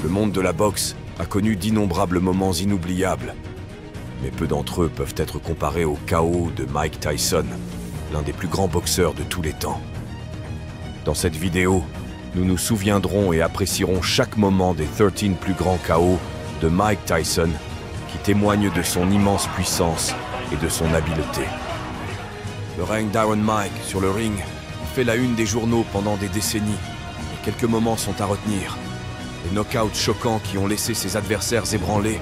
Le monde de la boxe a connu d'innombrables moments inoubliables, mais peu d'entre eux peuvent être comparés au chaos de Mike Tyson, l'un des plus grands boxeurs de tous les temps. Dans cette vidéo, nous nous souviendrons et apprécierons chaque moment des 13 plus grands KO de Mike Tyson, qui témoignent de son immense puissance et de son habileté. Le règne d'Iron Mike sur le ring fait la une des journaux pendant des décennies, et quelques moments sont à retenir. Les knockouts choquants qui ont laissé ses adversaires ébranlés,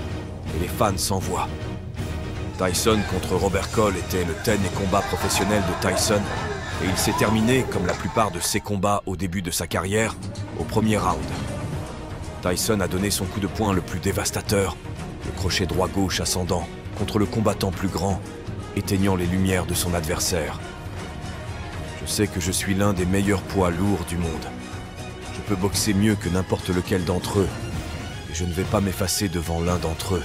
et les fans s'envoient. Tyson contre Robert Cole était le dernier combat professionnel de Tyson, et il s'est terminé, comme la plupart de ses combats au début de sa carrière, au premier round. Tyson a donné son coup de poing le plus dévastateur, le crochet droit-gauche ascendant, contre le combattant plus grand, éteignant les lumières de son adversaire. Je sais que je suis l'un des meilleurs poids lourds du monde. Je peux boxer mieux que n'importe lequel d'entre eux, et je ne vais pas m'effacer devant l'un d'entre eux.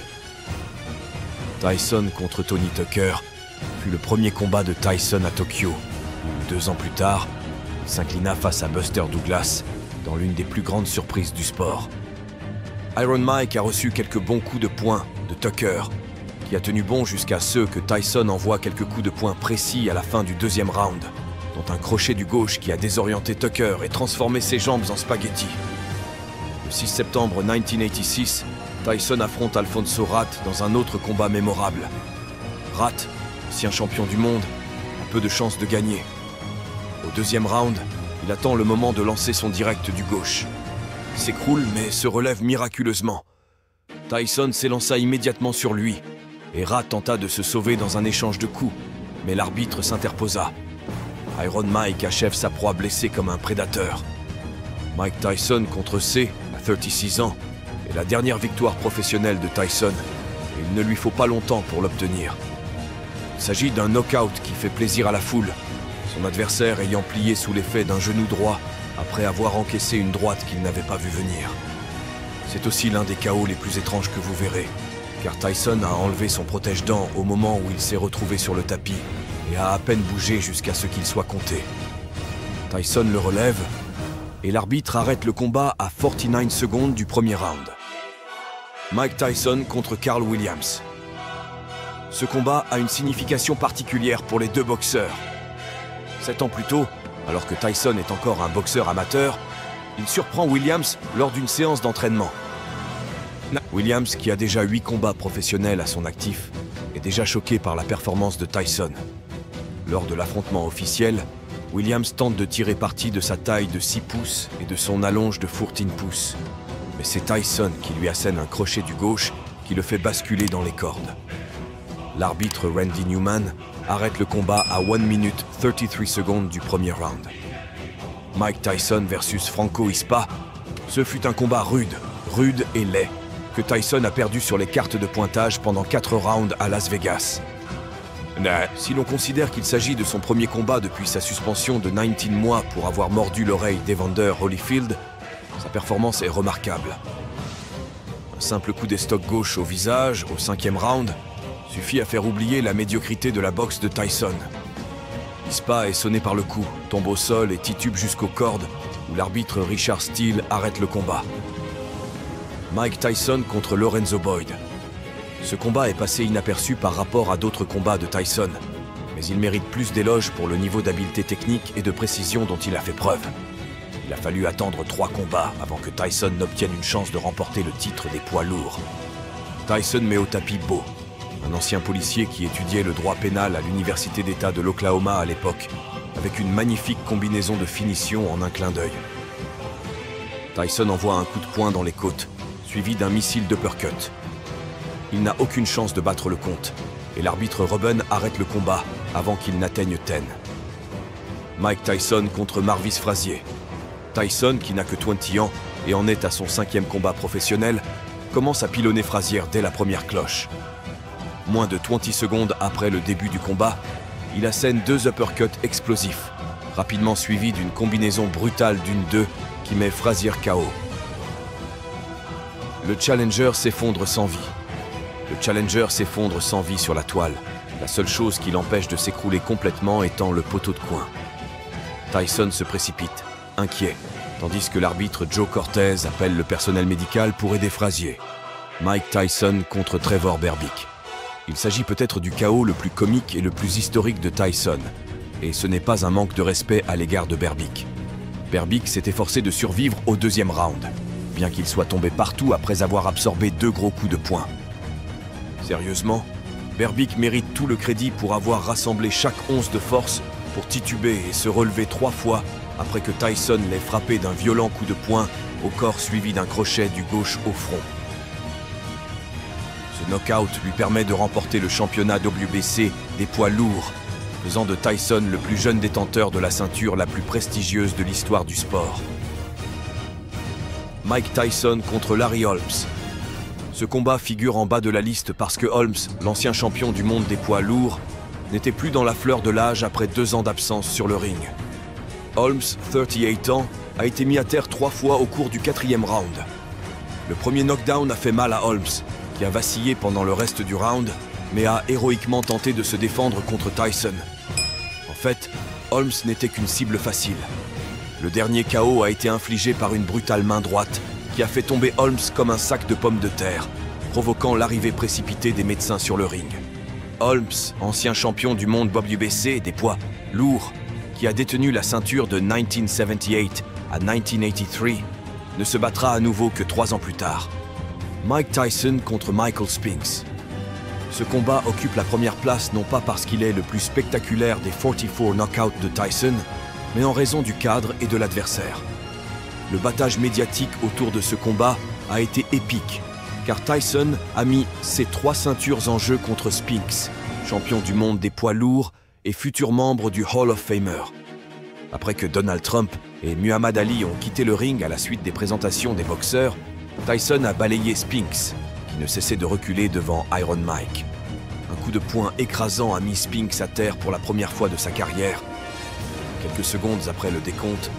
Tyson contre Tony Tucker fut le premier combat de Tyson à Tokyo, où 2 ans plus tard, il s'inclina face à Buster Douglas dans l'une des plus grandes surprises du sport. Iron Mike a reçu quelques bons coups de poing de Tucker, qui a tenu bon jusqu'à ce que Tyson envoie quelques coups de poing précis à la fin du deuxième round, dont un crochet du gauche qui a désorienté Tucker et transformé ses jambes en spaghettis. Le 6 septembre 1986, Tyson affronte Alfonso Rat dans un autre combat mémorable. Rat, ancien champion du monde, a peu de chances de gagner. Au deuxième round, il attend le moment de lancer son direct du gauche. Il s'écroule mais se relève miraculeusement. Tyson s'élança immédiatement sur lui, et Rat tenta de se sauver dans un échange de coups, mais l'arbitre s'interposa. Iron Mike achève sa proie blessée comme un prédateur. Mike Tyson contre C, à 36 ans, est la dernière victoire professionnelle de Tyson, et il ne lui faut pas longtemps pour l'obtenir. Il s'agit d'un knockout qui fait plaisir à la foule, son adversaire ayant plié sous l'effet d'un genou droit après avoir encaissé une droite qu'il n'avait pas vu venir. C'est aussi l'un des KO les plus étranges que vous verrez, car Tyson a enlevé son protège-dents au moment où il s'est retrouvé sur le tapis et a à peine bougé jusqu'à ce qu'il soit compté. Tyson le relève et l'arbitre arrête le combat à 49 secondes du premier round. Mike Tyson contre Carl Williams. Ce combat a une signification particulière pour les deux boxeurs. 7 ans plus tôt, alors que Tyson est encore un boxeur amateur, il surprend Williams lors d'une séance d'entraînement. Williams, qui a déjà 8 combats professionnels à son actif, est déjà choqué par la performance de Tyson. Lors de l'affrontement officiel, Williams tente de tirer parti de sa taille de 6 pouces et de son allonge de 14 pouces. Mais c'est Tyson qui lui assène un crochet du gauche qui le fait basculer dans les cordes. L'arbitre Randy Newman arrête le combat à 1 minute 33 secondes du premier round. Mike Tyson versus Franco Ispa, ce fut un combat rude et laid, que Tyson a perdu sur les cartes de pointage pendant 4 rounds à Las Vegas. Si l'on considère qu'il s'agit de son premier combat depuis sa suspension de 19 mois pour avoir mordu l'oreille d'Evander Holyfield, sa performance est remarquable. Un simple coup d'estoc gauche au visage, au 5e round, suffit à faire oublier la médiocrité de la boxe de Tyson. Ispa est sonné par le coup, tombe au sol et titube jusqu'aux cordes, où l'arbitre Richard Steele arrête le combat. Mike Tyson contre Lorenzo Boyd. Ce combat est passé inaperçu par rapport à d'autres combats de Tyson, mais il mérite plus d'éloges pour le niveau d'habileté technique et de précision dont il a fait preuve. Il a fallu attendre 3 combats avant que Tyson n'obtienne une chance de remporter le titre des poids lourds. Tyson met au tapis Bo, un ancien policier qui étudiait le droit pénal à l'université d'État de l'Oklahoma à l'époque, avec une magnifique combinaison de finition en un clin d'œil. Tyson envoie un coup de poing dans les côtes, suivi d'un missile d'uppercut. Il n'a aucune chance de battre le compte, et l'arbitre Ruben arrête le combat avant qu'il n'atteigne 10. Mike Tyson contre Marvis Frazier. Tyson, qui n'a que 20 ans et en est à son 5e combat professionnel, commence à pilonner Frazier dès la première cloche. Moins de 20 secondes après le début du combat, il assène 2 uppercuts explosifs, rapidement suivis d'une combinaison brutale d'1-2 qui met Frazier KO. Le challenger s'effondre sans vie. Le challenger s'effondre sans vie sur la toile, la seule chose qui l'empêche de s'écrouler complètement étant le poteau de coin. Tyson se précipite, inquiet, tandis que l'arbitre Joe Cortez appelle le personnel médical pour aider Frazier. Mike Tyson contre Trevor Berbick. Il s'agit peut-être du chaos le plus comique et le plus historique de Tyson, et ce n'est pas un manque de respect à l'égard de Berbick. Berbick s'est efforcé de survivre au deuxième round, bien qu'il soit tombé partout après avoir absorbé 2 gros coups de poing. Sérieusement, Berbick mérite tout le crédit pour avoir rassemblé chaque once de force pour tituber et se relever 3 fois après que Tyson l'ait frappé d'un violent coup de poing au corps suivi d'un crochet du gauche au front. Ce knockout lui permet de remporter le championnat WBC des poids lourds, faisant de Tyson le plus jeune détenteur de la ceinture la plus prestigieuse de l'histoire du sport. Mike Tyson contre Larry Holmes. Ce combat figure en bas de la liste parce que Holmes, l'ancien champion du monde des poids lourds, n'était plus dans la fleur de l'âge après 2 ans d'absence sur le ring. Holmes, 38 ans, a été mis à terre 3 fois au cours du 4e round. Le premier knockdown a fait mal à Holmes, qui a vacillé pendant le reste du round, mais a héroïquement tenté de se défendre contre Tyson. En fait, Holmes n'était qu'une cible facile. Le dernier KO a été infligé par une brutale main droite qui a fait tomber Holmes comme un sac de pommes de terre, provoquant l'arrivée précipitée des médecins sur le ring. Holmes, ancien champion du monde WBC des poids lourds, qui a détenu la ceinture de 1978 à 1983, ne se battra à nouveau que 3 ans plus tard. Mike Tyson contre Michael Spinks. Ce combat occupe la première place non pas parce qu'il est le plus spectaculaire des 44 knockouts de Tyson, mais en raison du cadre et de l'adversaire. Le battage médiatique autour de ce combat a été épique, car Tyson a mis ses 3 ceintures en jeu contre Spinks, champion du monde des poids lourds et futur membre du Hall of Famer. Après que Donald Trump et Muhammad Ali ont quitté le ring à la suite des présentations des boxeurs, Tyson a balayé Spinks, qui ne cessait de reculer devant Iron Mike. Un coup de poing écrasant a mis Spinks à terre pour la première fois de sa carrière. Quelques secondes après le décompte,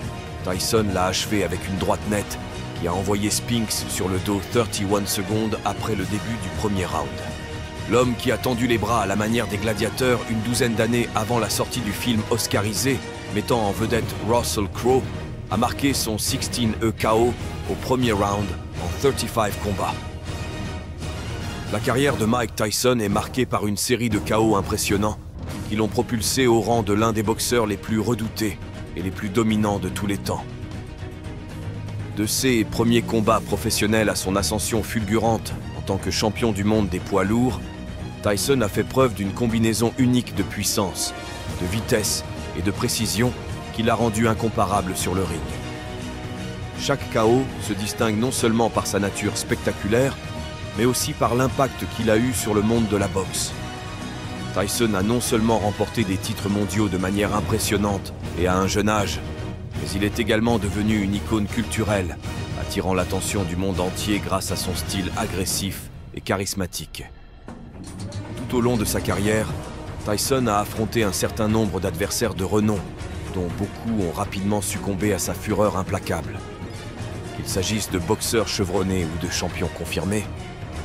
Tyson l'a achevé avec une droite nette qui a envoyé Spinks sur le dos 31 secondes après le début du premier round. L'homme qui a tendu les bras à la manière des gladiateurs une douzaine d'années avant la sortie du film oscarisé mettant en vedette Russell Crowe a marqué son 16 KO au premier round en 35 combats. La carrière de Mike Tyson est marquée par une série de KO impressionnants qui l'ont propulsé au rang de l'un des boxeurs les plus redoutés et les plus dominants de tous les temps. De ses premiers combats professionnels à son ascension fulgurante en tant que champion du monde des poids lourds, Tyson a fait preuve d'une combinaison unique de puissance, de vitesse et de précision qui l'a rendu incomparable sur le ring. Chaque KO se distingue non seulement par sa nature spectaculaire, mais aussi par l'impact qu'il a eu sur le monde de la boxe. Tyson a non seulement remporté des titres mondiaux de manière impressionnante et à un jeune âge, mais il est également devenu une icône culturelle, attirant l'attention du monde entier grâce à son style agressif et charismatique. Tout au long de sa carrière, Tyson a affronté un certain nombre d'adversaires de renom, dont beaucoup ont rapidement succombé à sa fureur implacable. Qu'il s'agisse de boxeurs chevronnés ou de champions confirmés,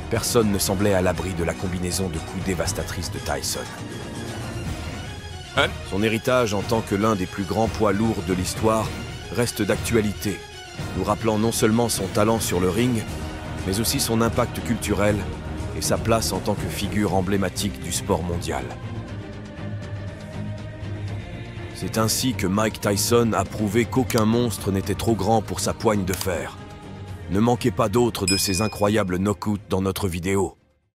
personne ne semblait à l'abri de la combinaison de coups dévastatrices de Tyson. Son héritage en tant que l'un des plus grands poids lourds de l'histoire reste d'actualité, nous rappelant non seulement son talent sur le ring, mais aussi son impact culturel et sa place en tant que figure emblématique du sport mondial. C'est ainsi que Mike Tyson a prouvé qu'aucun monstre n'était trop grand pour sa poigne de fer. Ne manquez pas d'autres de ces incroyables knockouts dans notre vidéo.